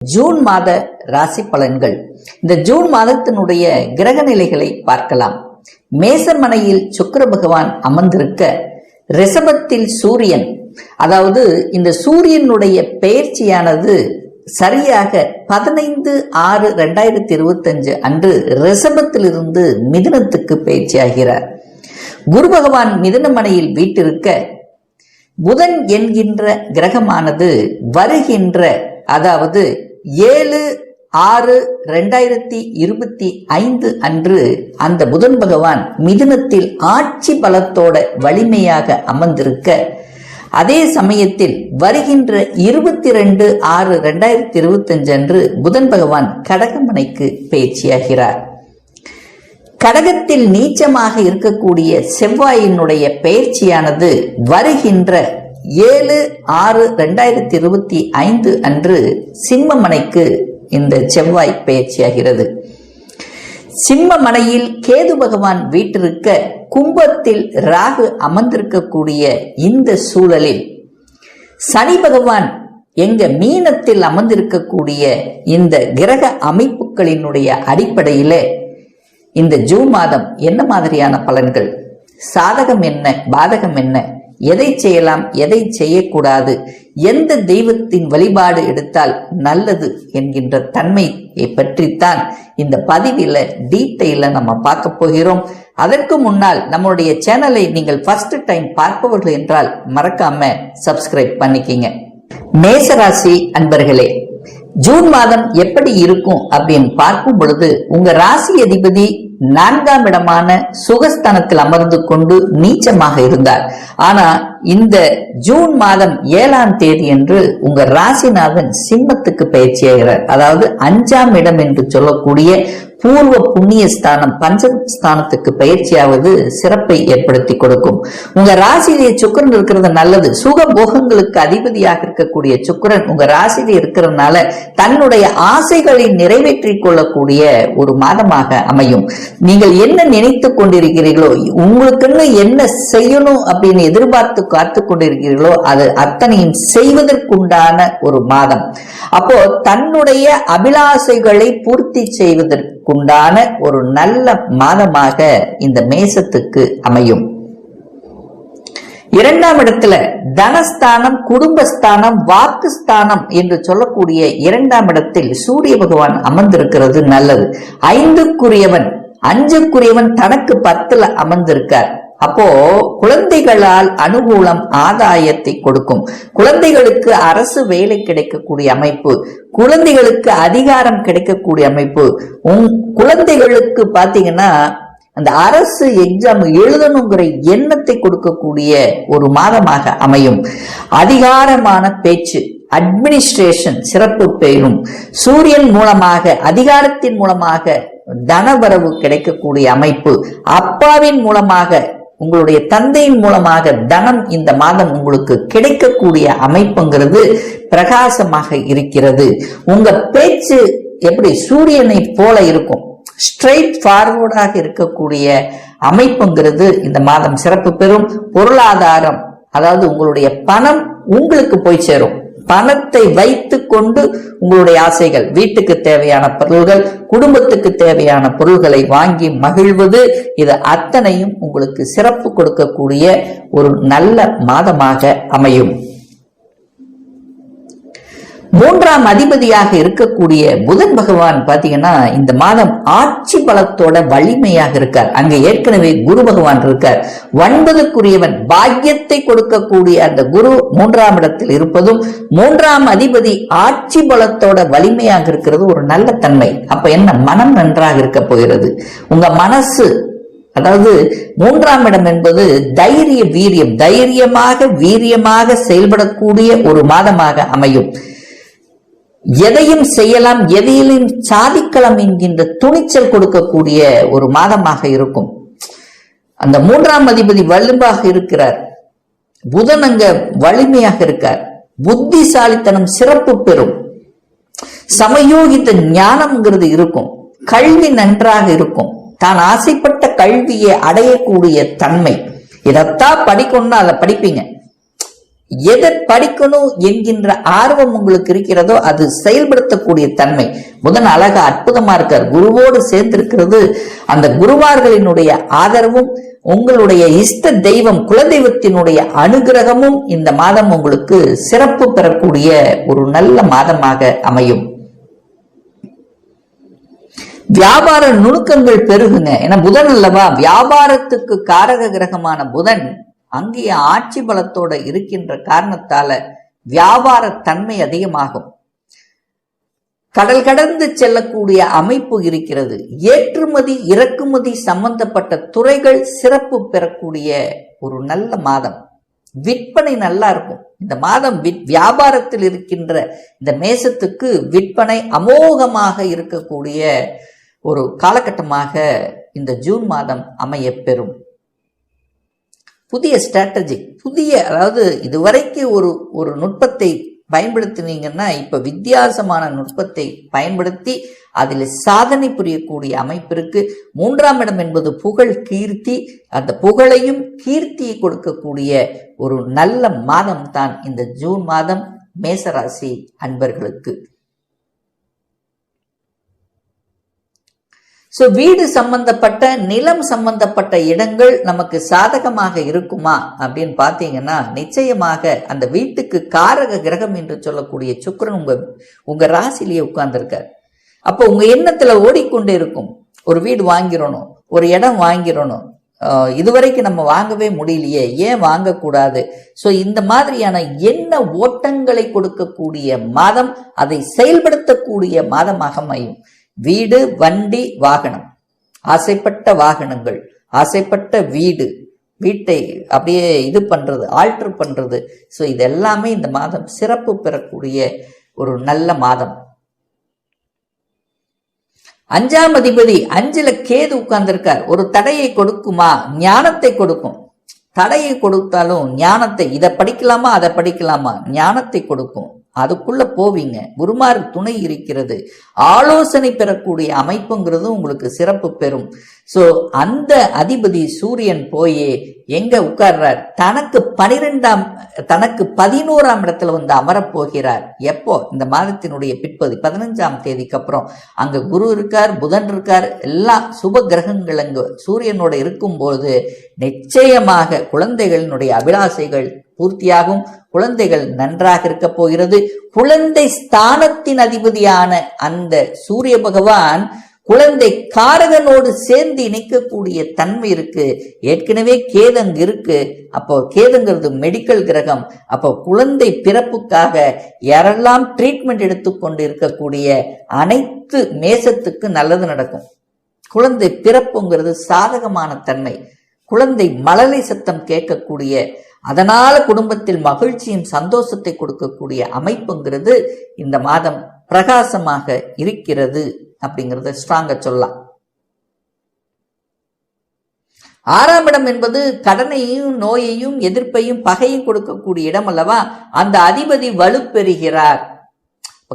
June மாத ராசி பலன்கள். இந்த ஜூன் மாதத்தினுடைய கிரக நிலைகளை பார்க்கலாம். மேசமனையில் சுக்கிர பகவான் அமர்ந்திருக்க, ரிஷபத்தில் சூரியன், அதாவது இந்த சூரியனுடைய பெயர்ச்சியானது சரியாக 15/6/2025 அன்று ரிஷபத்திலிருந்து மிதுனத்துக்கு பயிற்சியாகிறார். குரு பகவான் மிதுனமனையில் வீட்டிருக்க, புதன் என்கின்ற கிரகமானது வருகின்ற, அதாவது 7/6/2025 அன்று அந்த புதன் பகவான் மிதுனத்தில் ஆட்சி பலத்தோட வலிமையாக அமர்ந்திருக்க, அதே சமயத்தில் வருகின்ற 22/6/2025 அன்று புதன் பகவான் கடகமனைக்கு பயிற்சியாகிறார். கடகத்தில் நீச்சமாக இருக்கக்கூடிய செவ்வாயினுடைய பயிற்சியானது வருகின்ற 7/6/2025 அன்று சிம்மமனைக்கு இந்த செவ்வாய் பயிற்சியாகிறது. சிம்மமனையில் கேது பகவான் வீட்டிருக்க, கும்பத்தில் ராகு அமர்ந்திருக்கக்கூடிய இந்த சூழலில் சனி பகவான் எங்க மீனத்தில் அமர்ந்திருக்கக்கூடிய இந்த கிரக அமைப்புகளினுடைய அடிப்படையில இந்த ஜூன் மாதம் என்ன மாதிரியான பலன்கள், சாதகம் என்ன, பாதகம் என்ன, எதை செய்யலாம், எதை செய்யக்கூடாது, எந்த தெய்வத்தின் வழிபாடு எடுத்தால் நல்லது என்கின்ற தன்மையை பற்றித்தான் இந்த பதிவில டீட்டெயில நம்ம பார்க்க போகிறோம். அதற்கு முன்னால் நம்மளுடைய சேனலை நீங்கள் ஃபர்ஸ்ட் டைம் பார்ப்பவர்கள் என்றால் மறக்காம சப்ஸ்கிரைப் பண்ணிக்கிங்க. மேசராசி அன்பர்களே, ஜூன் மாதம் எப்படி இருக்கும் அப்படின்னு பார்க்கும் பொழுது, உங்க ராசி அதிபதி 4ஆம் இடமான சுகஸ்தானத்தில் அமர்ந்து கொண்டு நீச்சமாக இருந்தார். ஆனா இந்த ஜூன் மாதம் 7ஆம் தேதி என்று உங்க ராசிநாதன் சிம்மத்துக்கு பயிற்சியாகிறார். அதாவது 5ஆம் இடம் என்று சொல்லக்கூடிய பூர்வ புண்ணிய ஸ்தானம், பஞ்சஸ்தானத்துக்கு பயிற்சியாவது சிறப்பை ஏற்படுத்தி கொடுக்கும். உங்க ராசியிலேயே சுக்கிரன் இருக்கிறது நல்லது. சுக போகங்களுக்கு அதிபதியாக இருக்கக்கூடிய சுக்கிரன் உங்க ராசியிலே இருக்கிறதுனால தன்னுடைய ஆசைகளை நிறைவேற்றிக் கொள்ளக்கூடிய ஒரு மாதமாக அமையும். நீங்கள் என்ன நினைத்து கொண்டிருக்கிறீர்களோ, உங்களுக்குன்னு என்ன செய்யணும் அப்படின்னு எதிர்பார்த்து காத்து கொண்டிருக்கிறீர்களோ அது அத்தனையும் செய்வதற்குண்டான ஒரு மாதம். அப்போ தன்னுடைய அபிலாசைகளை பூர்த்தி செய்வதற்குண்டான ஒரு நல்ல மாதமாக இந்த மேசத்துக்கு அமையும். 2ஆம் இடத்துல தனஸ்தானம், குடும்பஸ்தானம், வாக்குஸ்தானம் என்று சொல்லக்கூடிய 2ஆம் இடத்தில் சூரிய பகவான் அமர்ந்திருக்கிறது நல்லது. 5க்குரியவன், 5க்குரியவன் தனக்கு 10ல அமர்ந்திருக்கார். அப்போ குழந்தைகளால் அனுகூலம், ஆதாயத்தை கொடுக்கும். குழந்தைகளுக்கு அரசு வேலை கிடைக்கக்கூடிய அமைப்பு, குழந்தைகளுக்கு அதிகாரம் கிடைக்கக்கூடிய அமைப்பு, குழந்தைகளுக்கு பாத்தீங்கன்னா அந்த அரசு எக்ஸாம் எழுதணுங்கிற எண்ணத்தை கொடுக்கக்கூடிய ஒரு மாதமாக அமையும். அதிகாரமான பேச்சு, அட்மினிஸ்ட்ரேஷன் சிறப்பு பெறும். சூரியன் மூலமாக, அதிகாரத்தின் மூலமாக தனவரவு கிடைக்கக்கூடிய அமைப்பு, அப்பாவின் மூலமாக, உங்களுடைய தந்தையின் மூலமாக தனம் இந்த மாதம் உங்களுக்கு கிடைக்கக்கூடிய அமைப்புங்கிறது பிரகாசமாக இருக்கிறது. உங்க பேச்சு எப்படி சூரியனை போல இருக்கும், ஸ்ட்ரெயிட் ஃபார்வர்டாக இருக்கக்கூடிய அமைப்புங்கிறது இந்த மாதம் சிறப்பு பெறும். பொருளாதாரம், அதாவது உங்களுடைய பணம் உங்களுக்கு போய் சேரும். பணத்தை வைத்து கொண்டு உங்களுடைய ஆசைகள், வீட்டுக்கு தேவையான பொருள்கள், குடும்பத்துக்கு தேவையான பொருள்களை வாங்கி மகிழ்வது, இது அத்தனையும் உங்களுக்கு சிறப்பு கொடுக்கக்கூடிய ஒரு நல்ல மாதமாக அமையும். 3ஆம் அதிபதியாக இருக்கக்கூடிய புதன் பகவான் பாத்தீங்கன்னா இந்த மாதம் ஆட்சி பலத்தோட வலிமையாக இருக்கார். அங்க ஏற்கனவே குரு பகவான் இருக்கார். 9க்குரியவன், பாக்கியத்தை கொடுக்கக்கூடிய அந்த குரு 3ஆம் இடத்தில் இருப்பதும், 3ஆம் அதிபதி ஆட்சி பலத்தோட வலிமையாக இருக்கிறது ஒரு நல்ல தன்மை. அப்ப என்ன, மனம் நன்றாக இருக்க போகிறது. உங்க மனசு, அதாவது 3ஆம் இடம் என்பது தைரிய வீரியம், வீரியமாக செயல்படக்கூடிய ஒரு மாதமாக அமையும். எதையும் செய்யலாம், எதையிலும் சாதிக்கலாம் என்கின்ற துணிச்சல் கொடுக்கக்கூடிய ஒரு மாதமாக இருக்கும். அந்த 3ஆம் அதிபதி வலுவாக இருக்கிறார். புதன் அங்க வலிமையாக இருக்கார். புத்திசாலித்தனம் சிறப்பு பெறும். சமயோகித்த ஞானம்ங்கிறது இருக்கும். கல்வி நன்றாக இருக்கும். தான் ஆசைப்பட்ட கல்வியை அடையக்கூடிய தன்மை. இதைத்தான் படிக்கணும்னா அதை படிப்பீங்க. எதை படிக்கணும் என்கின்ற ஆர்வம் உங்களுக்கு இருக்கிறதோ அது செயல்படுத்தக்கூடிய தன்மை. புதன் அழகா அற்புதமா இருக்கார், குருவோடு சேர்ந்து இருக்கிறது. அந்த குருவார்களினுடைய ஆதரவும் உங்களுடைய இஷ்ட தெய்வம் குலதெய்வத்தினுடைய அனுகிரகமும் இந்த மாதம் உங்களுக்கு சிறப்பு பெறக்கூடிய ஒரு நல்ல மாதமாக அமையும். வியாபார நுணுக்கங்கள் பெருகுங்க. ஏன்னா புதன் அல்லவா வியாபாரத்துக்கு காரக கிரகமான புதன் அங்கேயே ஆட்சி பலத்தோட இருக்கின்ற காரணத்தால வியாபார தன்மை அதிகமாகும். கடல் கடந்து செல்லக்கூடிய அமைப்பு இருக்கிறது. ஏற்றுமதி இறக்குமதி சம்பந்தப்பட்ட துறைகள் சிறப்பு பெறக்கூடிய ஒரு நல்ல மாதம். விற்பனை நல்லா இருக்கும் இந்த மாதம். வியாபாரத்தில் இருக்கின்ற இந்த மேசத்துக்கு விற்பனை அமோகமாக இருக்கக்கூடிய ஒரு காலகட்டமாக இந்த ஜூன் மாதம் அமைய பெறும். புதிய ஸ்ட்ராட்டஜி, அதாவது இதுவரைக்கு ஒரு நுட்பத்தை பயன்படுத்தினீங்கன்னா இப்ப வித்தியாசமான நுட்பத்தை பயன்படுத்தி அதில் சாதனை புரியக்கூடிய அமைப்பிற்கு 3ஆம் இடம் என்பது புகழ் கீர்த்தி. அந்த புகழையும் கீர்த்தியை கொடுக்கக்கூடிய ஒரு நல்ல மாதம் தான் இந்த ஜூன் மாதம் மேசராசி அன்பர்களுக்கு. சோ வீடு சம்பந்தப்பட்ட நிலம் சம்பந்தப்பட்ட இடங்கள் நமக்கு சாதகமாக இருக்குமா அப்படின்னு பாத்தீங்கன்னா நிச்சயமாக அந்த வீட்டுக்கு காரக கிரகம் என்று சொல்லக்கூடிய சுக்கிரன் உங்க ராசிலேயே உட்கார்ந்துருக்கார். அப்போ உங்க எண்ணத்துல ஓடிக்கொண்டே இருக்கும், ஒரு வீடு வாங்கிடணும், ஒரு இடம் வாங்கிடணும், இதுவரைக்கும் நம்ம வாங்கவே முடியலையே, ஏன் வாங்கக்கூடாது. சோ இந்த மாதிரியான எண்ண ஓட்டங்களை கொடுக்கக்கூடிய மாதம், அதை செயல்படுத்தக்கூடிய மாதமாக அமையும். வீடு, வண்டி, வாகனம், ஆசைப்பட்ட வாகனங்கள், ஆசைப்பட்ட வீட்டை அப்படியே இது பண்றது, ஆல்டர் பண்றது. சோ இது எல்லாமே இந்த மாதம் சிறப்பு பெறக்கூடிய ஒரு நல்ல மாதம். 5ஆம் அதிபதி 5ல கேது உட்கார்ந்திருக்கார். ஒரு தடையை கொடுக்குமா? ஞானத்தை கொடுக்கும். தடையை கொடுத்தாலும் ஞானத்தை, இதை படிக்கலாமா அதை படிக்கலாமா, ஞானத்தை கொடுக்கும். அதுக்குள்ள போவீங்க. குருமார் துணை இருக்கிறது. ஆலோசனை பெறக்கூடிய அமைப்புங்கிறது உங்களுக்கு சிறப்பு பெறும். சோ அந்த அதிபதி சூரியன் போய் எங்க உட்கார்றார்? தனக்கு 11ஆம் இடத்துல வந்து அமரப்போகிறார். எப்போ? இந்த மாதத்தினுடைய பிற்பகுதி 15ஆம் தேதிக்கு அப்புறம். அங்க குரு இருக்கார், புதன் இருக்கார், எல்லா சுப கிரகங்கள் அங்கு சூரியனோட இருக்கும்போது நிச்சயமாக குழந்தைகளினுடைய அபிலாசைகள் பூர்த்தியாகும். குழந்தைகள் நன்றாக இருக்க போகிறது. குழந்தை ஸ்தானத்தின் அதிபதியான அந்த சூரிய பகவான் குழந்தை காரகனோடு சேர்ந்து இணைக்கக்கூடிய தன்மை இருக்கு. ஏற்கனவே கேதங் இருக்கு. அப்போ கேதுங்கிறது மெடிக்கல் கிரகம். அப்போ குழந்தை பிறப்புக்காக யாரெல்லாம் ட்ரீட்மெண்ட் எடுத்துக்கொண்டு இருக்கக்கூடிய அனைத்து மேசத்துக்கு நல்லது நடக்கும். குழந்தை பிறப்புங்கிறது சாதகமான தன்மை. குழந்தை மழலை சத்தம் கேட்கக்கூடிய, அதனால குடும்பத்தில் மகிழ்ச்சியும் சந்தோஷத்தை கொடுக்கக்கூடிய அமைப்புங்கிறது இந்த மாதம் பிரகாசமாக இருக்கிறது அப்படிங்கறத ஸ்ட்ராங்கா சொல்லலாம். 6ஆம் இடம் என்பது கடனையும் நோயையும் எதிர்ப்பையும் பகையும் கொடுக்கக்கூடிய இடம் அல்லவா. அந்த அதிபதி வலுப்பெறுகிறார்.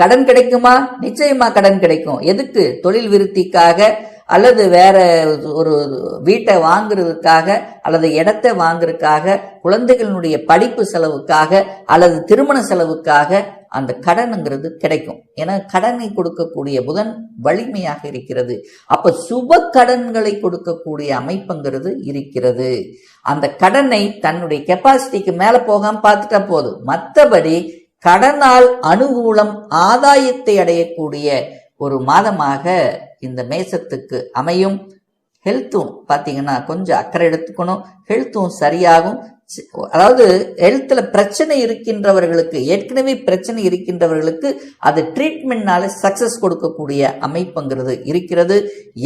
கடன் கிடைக்குமா? நிச்சயமா கடன் கிடைக்கும். எதுக்கு? தொழில் விருத்திக்காக, அல்லது வேற ஒரு வீட்டை வாங்குறதுக்காக, அல்லது இடத்தை வாங்குறதுக்காக, குழந்தைகளுடைய படிப்பு செலவுக்காக, அல்லது திருமண செலவுக்காக அந்த கடனுங்கிறது கிடைக்கும். ஏன்னா கடனை கொடுக்கக்கூடிய புதன் வலிமையாக இருக்கிறது. அப்ப சுப கடன்களை கொடுக்கக்கூடிய அமைப்புங்கிறது இருக்கிறது. அந்த கடனை தன்னுடைய கெப்பாசிட்டிக்கு மேல போகாம பார்த்துட்டா போதும். மற்றபடி கடனால் அனுகூலம், ஆதாயத்தை அடையக்கூடிய ஒரு மாதமாக இந்த மேசத்துக்கு அமையும். ஹெல்த்தும் பார்த்தீங்கன்னா கொஞ்சம் அக்கறை எடுத்துக்கணும். ஹெல்த்தும் சரியாகும். அதாவது ஹெல்த்ல பிரச்சனை இருக்கின்றவர்களுக்கு, ஏற்கனவே பிரச்சனை இருக்கின்றவர்களுக்கு அது ட்ரீட்மெண்ட்னால சக்சஸ் கொடுக்கக்கூடிய அமைப்புங்கிறது இருக்கிறது.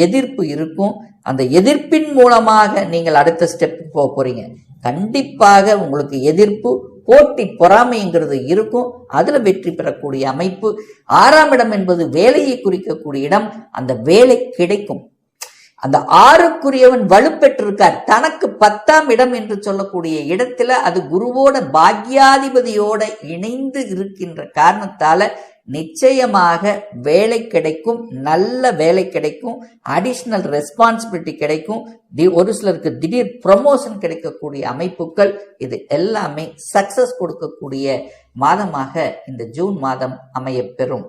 எதிர்ப்பு இருக்கும். அந்த எதிர்ப்பின் மூலமாக நீங்கள் அடுத்த ஸ்டெப் போக போறீங்க. கண்டிப்பாக உங்களுக்கு எதிர்ப்பு, போட்டி, பொறாமைங்கிறது இருக்கும். அதுல வெற்றி பெறக்கூடிய அமைப்பு. 6ஆம் இடம் என்பது வேலையை குறிக்கக்கூடிய இடம். அந்த வேலை கிடைக்கும். அந்த 6க்குரியவன் வலுப்பெற்றிருக்கார். தனக்கு 10ஆம் இடம் என்று சொல்லக்கூடிய இடத்துல அது குருவோட பாக்யாதிபதியோட இணைந்து இருக்கின்ற காரணத்தால நிச்சயமாக வேலை கிடைக்கும், நல்ல வேலை கிடைக்கும், அடிஷனல் ரெஸ்பான்சிபிலிட்டி கிடைக்கும், ஒரு சிலருக்கு திடீர் ப்ரமோஷன் கிடைக்கக்கூடிய அமைப்புகள், இது எல்லாமே சக்சஸ் கொடுக்கக்கூடிய மாதமாக இந்த ஜூன் மாதம் அமையப்பெறும்.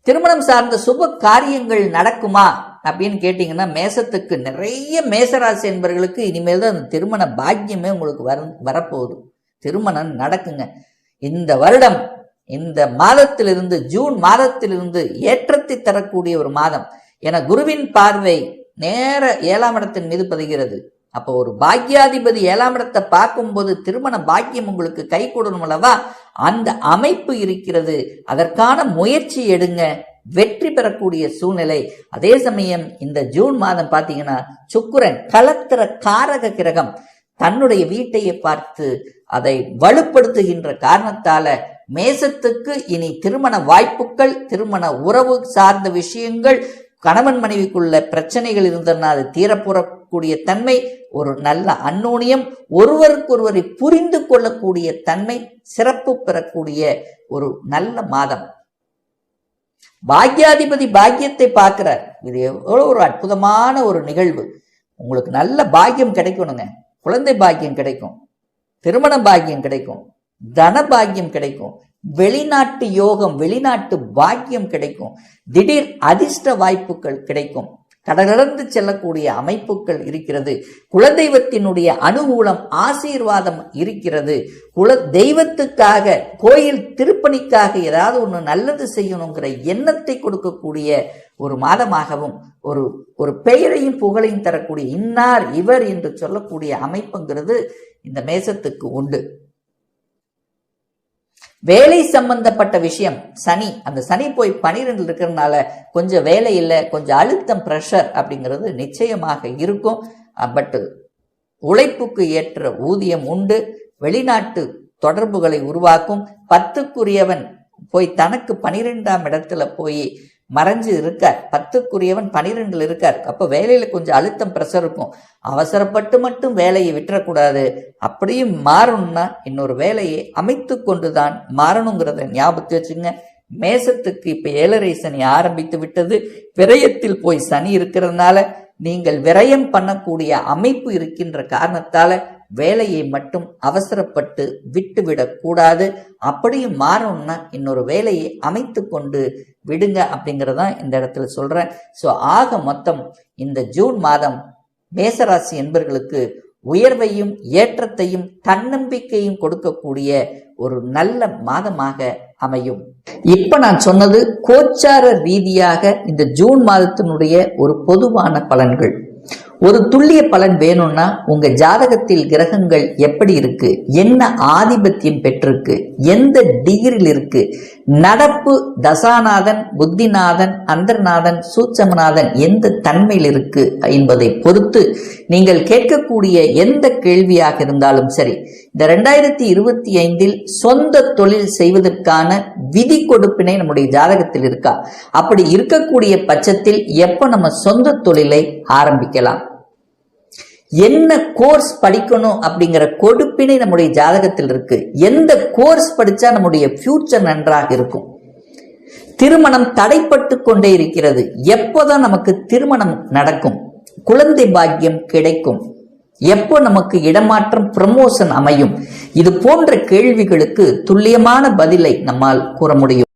திருமணம் சார்ந்த சுப காரியங்கள் நடக்குமா அப்படின்னு கேட்டீங்கன்னா, மேசத்துக்கு நிறைய மேசராசி என்பவர்களுக்கு இனிமேல் தான் அந்த திருமண பாக்கியமே உங்களுக்கு வரப்போகுது. திருமணம் நடக்குங்க. இந்த வருடம் இந்த மாதத்திலிருந்து, ஜூன் மாதத்திலிருந்து ஏற்றத்தை தரக்கூடிய ஒரு மாதம். என குருவின் பார்வை நேர 7ஆம் இடத்தின் மீது பதிகிறது. அப்போ ஒரு பாக்கியாதிபதி 7ஆம் இடத்தை பார்க்கும்போது திருமண பாக்கியம் உங்களுக்கு கை கொடுக்கணும் அல்லவா? அந்த அமைப்பு இருக்கிறது. அதற்கான முயற்சி எடுங்க, வெற்றி பெறக்கூடிய சூழ்நிலை. அதே சமயம் இந்த ஜூன் மாதம் பார்த்தீங்கன்னா, சுக்கிரன் கலத்திர காரக கிரகம் தன்னுடைய வீட்டையை பார்த்து அதை வலுப்படுத்துகின்ற காரணத்தால மேசத்துக்கு இனி திருமண வாய்ப்புகள், திருமண உறவு சார்ந்த விஷயங்கள், கணவன் மனைவிக்குள்ள பிரச்சனைகள் இருந்ததுன்னா அது தீரப்புறக்கூடிய தன்மை, ஒரு நல்ல அந்யோன்யம், ஒருவருக்கொருவரை புரிந்து கொள்ளக்கூடிய தன்மை சிறப்பு பெறக்கூடிய ஒரு நல்ல மாதம். பாக்யாதிபதி பாக்கியத்தை பார்க்கிறார். இது எவ்வளவு ஒரு அற்புதமான ஒரு நிகழ்வு. உங்களுக்கு நல்ல பாக்கியம் கிடைக்கணுங்க. குழந்தை பாக்கியம் கிடைக்கும், திருமண பாக்கியம் கிடைக்கும், தன பாக்கியம் கிடைக்கும், வெளிநாட்டு யோகம், வெளிநாட்டு பாக்கியம் கிடைக்கும், திடீர் அதிர்ஷ்ட வாய்ப்புகள் கிடைக்கும், கடலடந்து செல்லக்கூடிய அமைப்புகள் இருக்கிறது, குலதெய்வத்தினுடைய அனுகூலம் ஆசீர்வாதம் இருக்கிறது. குல தெய்வத்துக்காக, கோயில் திருப்பணிக்காக ஏதாவது ஒன்று நல்லது செய்யணுங்கிற எண்ணத்தை கொடுக்கக்கூடிய ஒரு மாதமாகவும், ஒரு பெயரையும் புகழையும் தரக்கூடிய, இன்னார் இவர் என்று சொல்லக்கூடிய அமைப்புங்கிறது இந்த மேசத்துக்கு உண்டு. வேலை சம்பந்தப்பட்ட விஷயம், சனி, அந்த சனி போய் 12 இருக்கிறதுனால கொஞ்சம் வேலை இல்லை, கொஞ்சம் அழுத்தம், பிரஷர் அப்படிங்கிறது நிச்சயமாக இருக்கும். பட் உழைப்புக்கு ஏற்ற ஊதியம் உண்டு. வெளிநாட்டு தொடர்புகளை உருவாக்கும். 10க்குரியவன் போய் தனக்கு 12ஆம் இடத்துல போய் மறைஞ்சு இருக்கார். 10க்குரியவன் 12ல் இருக்கார். அப்போ வேலையில கொஞ்சம் அழுத்தம், பிரஷர் இருக்கும். அவசரப்பட்டு மட்டும் வேலையை விட்டுறக்கூடாது. அப்படியும் மாறணும்னா இன்னொரு வேலையை அமைத்து கொண்டுதான் மாறணுங்கிறத ஞாபகத்தை வச்சுங்க. மேசத்துக்கு இப்ப 7.5 சனி ஆரம்பித்து விட்டது. விரயத்தில் போய் சனி இருக்கிறதுனால நீங்கள் விரயம் பண்ணக்கூடிய அமைப்பு இருக்கின்ற காரணத்தால வேலையை மட்டும் அவசரப்பட்டு விட்டுவிடக் கூடாது. அப்படியும் மாறணும்னா இன்னொரு வேலையை அமைத்து கொண்டு விடுங்க அப்படிங்கிறதான் இந்த இடத்துல சொல்றேன். ஸோ ஆக மொத்தம் இந்த ஜூன் மாதம் மேசராசி என்பவர்களுக்கு உயர்வையும் ஏற்றத்தையும் தன்னம்பிக்கையும் கொடுக்கக்கூடிய ஒரு நல்ல மாதமாக அமையும். இப்ப நான் சொன்னது கோச்சார ரீதியாக இந்த ஜூன் மாதத்தினுடைய ஒரு பொதுவான பலன்கள். ஒரு துல்லிய பலன் வேணும்னா உங்க ஜாதகத்தில் கிரகங்கள் எப்படி இருக்கு, என்ன ஆதிபத்தியம் பெற்றிருக்கு, எந்த டிகிரியில் இருக்கு, நடப்பு தசாநாதன், புத்திநாதன், அந்தர்நாதன், சூட்சமநாதன் எந்த தன்மையில் இருக்கு என்பதை பொறுத்து நீங்கள் கேட்கக்கூடிய எந்த கேள்வியாக இருந்தாலும் சரி, இந்த 2025 சொந்த தொழில் செய்வதற்கான விதி கொடுப்பினை நம்முடைய ஜாதகத்தில் இருக்கா, அப்படி இருக்கக்கூடிய பட்சத்தில் எப்ப நம்ம சொந்த தொழிலை ஆரம்பிக்கலாம், என்ன கோர்ஸ் படிக்கணும் அப்படிங்கிற கொடுப்பினை நம்முடைய ஜாதகத்தில் இருக்கு, எந்த கோர்ஸ் படிச்சா நம்முடைய ஃபியூச்சர் நன்றாக இருக்கும், திருமணம் தடைப்பட்டு கொண்டே இருக்கிறது, எப்போதான் நமக்கு திருமணம் நடக்கும், குழந்தை பாக்கியம் கிடைக்கும், எப்போ நமக்கு இடமாற்றம், ப்ரமோஷன் அமையும், இது போன்ற கேள்விகளுக்கு துல்லியமான பதிலை நம்மால் கூற முடியும்.